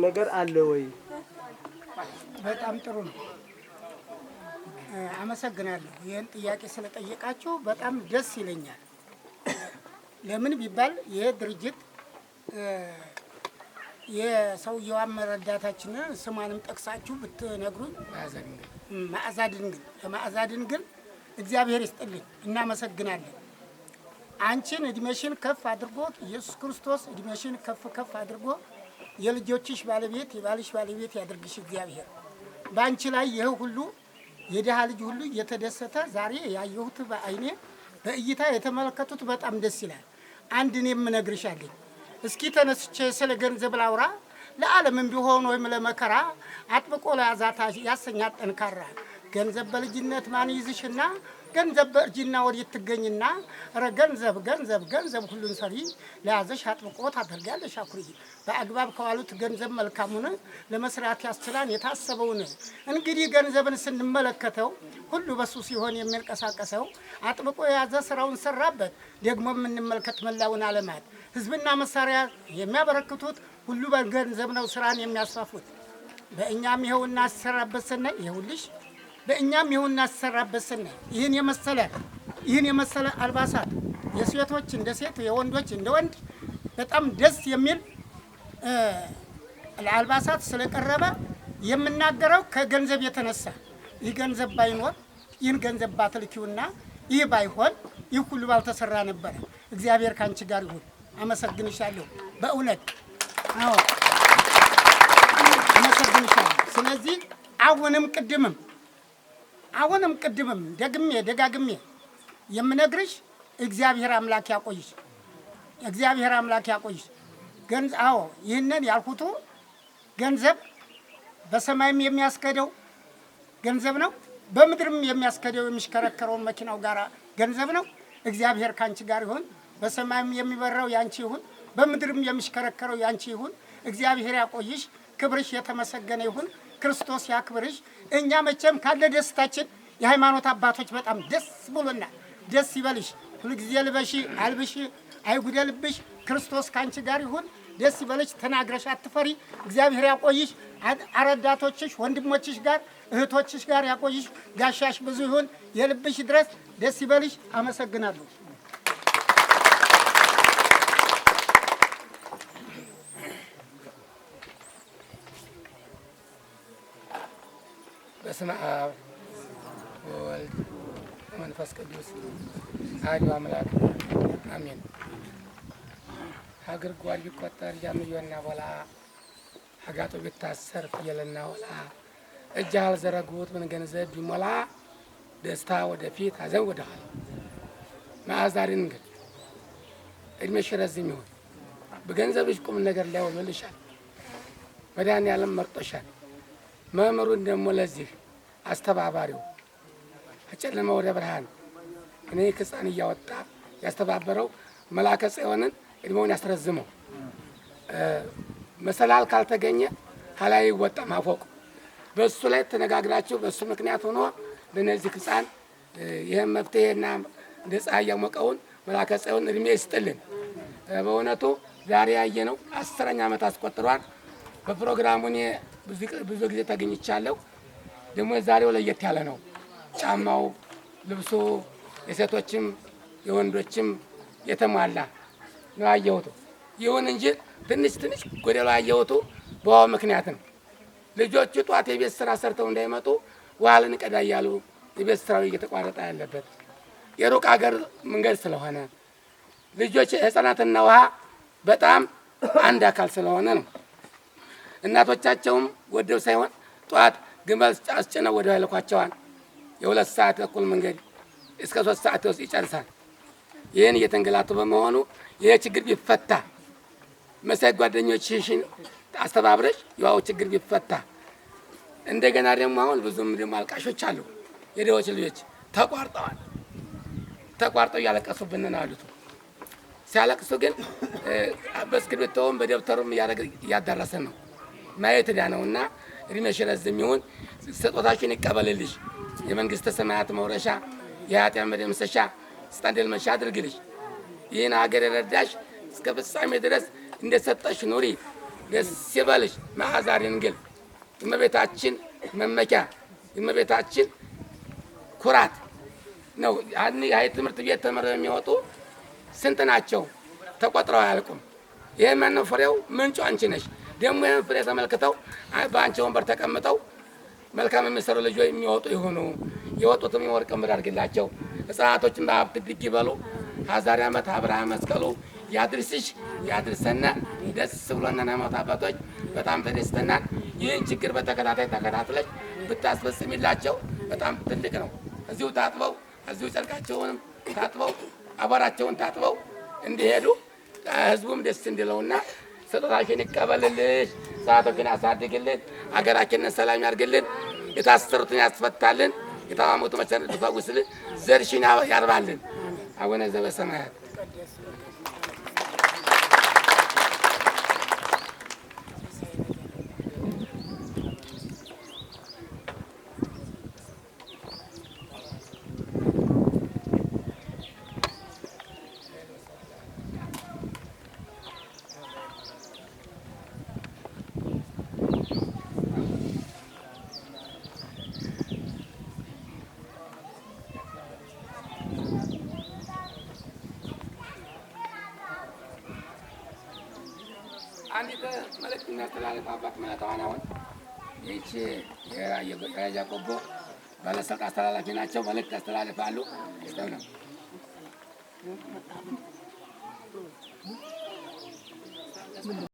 ነገር አለ ወይ? በጣም ጥሩ ነው። አመሰግናለሁ። ይህን ጥያቄ ስለጠየቃችሁ በጣም ደስ ይለኛል። ለምን ቢባል ይሄ ድርጅት የሰውየው አመረዳታችንን ስሟንም ጠቅሳችሁ ብትነግሩኝ መዓዛ ድንግል ለመዓዛ ድንግል እግዚአብሔር ይስጥልኝ፣ እናመሰግናለን። አንቺን እድሜሽን ከፍ አድርጎ ኢየሱስ ክርስቶስ እድሜሽን ከፍ አድርጎ የልጆችሽ ባለቤት የባልሽ ባለቤት ያድርግሽ እግዚአብሔር። በአንቺ ላይ ይሄ ሁሉ የደሃ ልጅ ሁሉ እየተደሰተ ዛሬ ያየሁት በአይኔ በእይታ የተመለከቱት በጣም ደስ ይላል። አንድ እኔ የምነግርሻለኝ። እስኪ ተነስቼ ስለ ገንዘብ ላውራ። ለዓለምም ቢሆን ወይም ለመከራ አጥብቆ ለያዛታ ያሰኛት ጠንካራ። ገንዘብ በልጅነት ማን ይዝሽና ገንዘብ በእርጅና ወዴት ትገኝና? ኧረ ገንዘብ ገንዘብ ገንዘብ ሁሉን ሰሪ ለያዘሽ አጥብቆ ታደርጋለሽ አኩሪ። በአግባብ ከዋሉት ገንዘብ መልካሙን ለመስራት ያስችላን የታሰበውን። እንግዲህ ገንዘብን ስንመለከተው ሁሉ በሱ ሲሆን የሚንቀሳቀሰው አጥብቆ የያዘ ስራውን ሰራበት። ደግሞ የምንመልከት መላውን ዓለማት ህዝብና መሳሪያ የሚያበረክቱት ሁሉ በገንዘብ ነው ስራን የሚያስፋፉት። በእኛም ይኸውና አሰራበት ሰናይ ይኸውልሽ በእኛም ይሁን እናሰራበት ሰናይ ይህን የመሰለ አልባሳት የሴቶች እንደ ሴት የወንዶች እንደ ወንድ በጣም ደስ የሚል አልባሳት ስለቀረበ የምናገረው ከገንዘብ የተነሳ ይህ ገንዘብ ባይኖር ይህን ገንዘብ ባትልኪውና ይህ ባይሆን ይህ ሁሉ ባልተሰራ ነበር። እግዚአብሔር ካንቺ ጋር ይሁን። አመሰግንሻለሁ በእውነት አዎ አመሰግንሻለሁ። ስለዚህ አሁንም ቅድምም ደጋግሜ የምነግርሽ እግዚአብሔር አምላክ ያቆይሽ። እግዚአብሔር አምላክ ያቆይሽ። አዎ ይህንን ያልኩት ገንዘብ በሰማይም የሚያስከደው ገንዘብ ነው፣ በምድርም የሚያስከደው የሚሽከረከረውን መኪናው ጋር ገንዘብ ነው። እግዚአብሔር ካንቺ ጋር ይሁን። በሰማይም የሚበራው ያንቺ ይሁን፣ በምድርም የሚሽከረከረው ያንቺ ይሁን። እግዚአብሔር ያቆይሽ። ክብርሽ የተመሰገነ ይሁን። ክርስቶስ ያክብርሽ። እኛ መቼም ካለ ደስታችን የሃይማኖት አባቶች በጣም ደስ ብሎናል። ደስ ይበልሽ። ሁልጊዜ ልበሺ አልብሺ አይጉደልብሽ። ክርስቶስ ካንቺ ጋር ይሁን። ደስ ይበልሽ። ተናግረሽ አትፈሪ። እግዚአብሔር ያቆይሽ። አረዳቶችሽ ወንድሞችሽ ጋር እህቶችሽ ጋር ያቆይሽ። ጋሻሽ ብዙ ይሁን። የልብሽ ድረስ ደስ ይበልሽ። አመሰግናለሁ። በስመ አብ ወወልድ ወመንፈስ ቅዱስ አሐዱ አምላክ አሜን። ሀገር ጓል ቢቆጠር ያምየና ቦላ ሀጋጦ ቢታሰር ፍየልና ወላ እጅ አልዘረጉት ምን ገንዘብ ቢሞላ ደስታ ወደፊት ሀዘን ወደ ኋላ። መዓዛ ድንግል እድሜሽ ረዝም ይሁን። በገንዘብሽ ቁም ነገር ላይ ውሎልሻል። መድኃኔዓለም መርጦሻል። መምህሩን ደግሞ ለዚህ አስተባባሪው አጨለማ ወደ ብርሃን እኔ ከሕፃን እያወጣ ያስተባበረው መላከ ጽዮንን እድሜውን ያስረዝመው። መሰላል ካልተገኘ ሀላይ ይወጣ ማፎቅ። በሱ ላይ ተነጋግራችሁ በሱ ምክንያት ሆኖ ለነዚህ ሕፃን ይህን መፍትሄና እንደ ፀሐይ ያሞቀውን መላከ ጽዮን እድሜ ይስጥልን። በእውነቱ ዛሬ ያየነው 10ኛ ዓመት አስቆጥሯል። በፕሮግራሙ እኔ ብዙ ጊዜ ተገኝቻለሁ። ደግሞ ዛሬው ለየት ያለ ነው። ጫማው፣ ልብሱ የሴቶችም የወንዶችም የተሟላ ነው ያየሁት። ይሁን እንጂ ትንሽ ጎደሎ ያየሁት በውሃው ምክንያት ነው። ልጆቹ ጧት የቤት ስራ ሰርተው እንዳይመጡ ውሃ ልንቀዳ እያሉ የቤት ስራው እየተቋረጠ ያለበት የሩቅ ሀገር መንገድ ስለሆነ ልጆች ህፃናትና ውሃ በጣም አንድ አካል ስለሆነ ነው። እናቶቻቸውም ወደው ሳይሆን ጧት ግመል አስጭነው ወደ ልኳቸዋል። የ2 ሰዓት ተኩል መንገድ እስከ 3 ሰዓት ውስጥ ይጨርሳል። ይህን እየተንገላቱ በመሆኑ ይህ ችግር ቢፈታ መሳይ ጓደኞችሽን አስተባብረሽ የዋው ችግር ቢፈታ። እንደገና ደግሞ አሁን ብዙም ደግሞ አልቃሾች አሉ። የደዎች ልጆች ተቋርጠው ያለቀሱብን ነው አሉት። ሲያለቅሱ ግን በእስክሪብቶም በደብተሩም እያዳረሰን ነው። ማየት ዳ ነውና እድሜሽ ረዝም ይሁን። ስጦታሽን ይቀበልልሽ። የመንግስተ ሰማያት መውረሻ የኃጢአት መደምሰሻ ስታንደል መሻ አድርግልሽ። ይህን ሀገር የረዳሽ እስከ ፍጻሜ ድረስ እንደሰጠሽ ኑሪ። ደስ ይበልሽ መዓዛ ድንግል እመቤታችን መመኪያ እመቤታችን ኩራት ነው። ያን ትምህርት ቤት ተመረው የሚወጡ ስንት ናቸው? ተቆጥረው አያልቁም። ይሄ ማነው ፍሬው? ምንጩ አንቺ ነሽ። ደግሞ ይሄን ፍሬ ተመልክተው በአንቺ ወንበር ተቀምጠው መልካም የሚሰሩ ልጆች የሚወጡ ይሆኑ። የወጡትም የወርቅ ምድር አድርግላቸው። ሕፃናቶችን በሀብት ድግ ይበሉ። ሀዛሪ ዓመት አብርሃም መስቀሉ ያድርስሽ ያድርሰና። ደስ ብሎና ሃይማኖት አባቶች በጣም ተደስተናል። ይህን ችግር በተከታታይ ተከታትለሽ ብታስፈጽሚላቸው በጣም ትልቅ ነው። እዚሁ ታጥበው እዚሁ ጨርቃቸውንም ታጥበው አቧራቸውን ታጥበው እንዲሄዱ ህዝቡም ደስ እንዲለውና ስጦታሽን ይቀበልልሽ። ሰዓቶችን ያሳድግልን። አገራችንን ሰላም ያርግልን። የታሰሩትን ያስፈታልን። የታመሙት መቸን ይፈውስልን። ዘርሽን ያርባልን። አቡነ ዘበሰማያት አንዲት መልእክት የሚያስተላልፍ አባት መለታዋን አሁን ይህቺ የራያ ቆቦ ባለስልጣን አስተላላፊ ናቸው። መልእክት ያስተላልፋሉ። ስተው ነው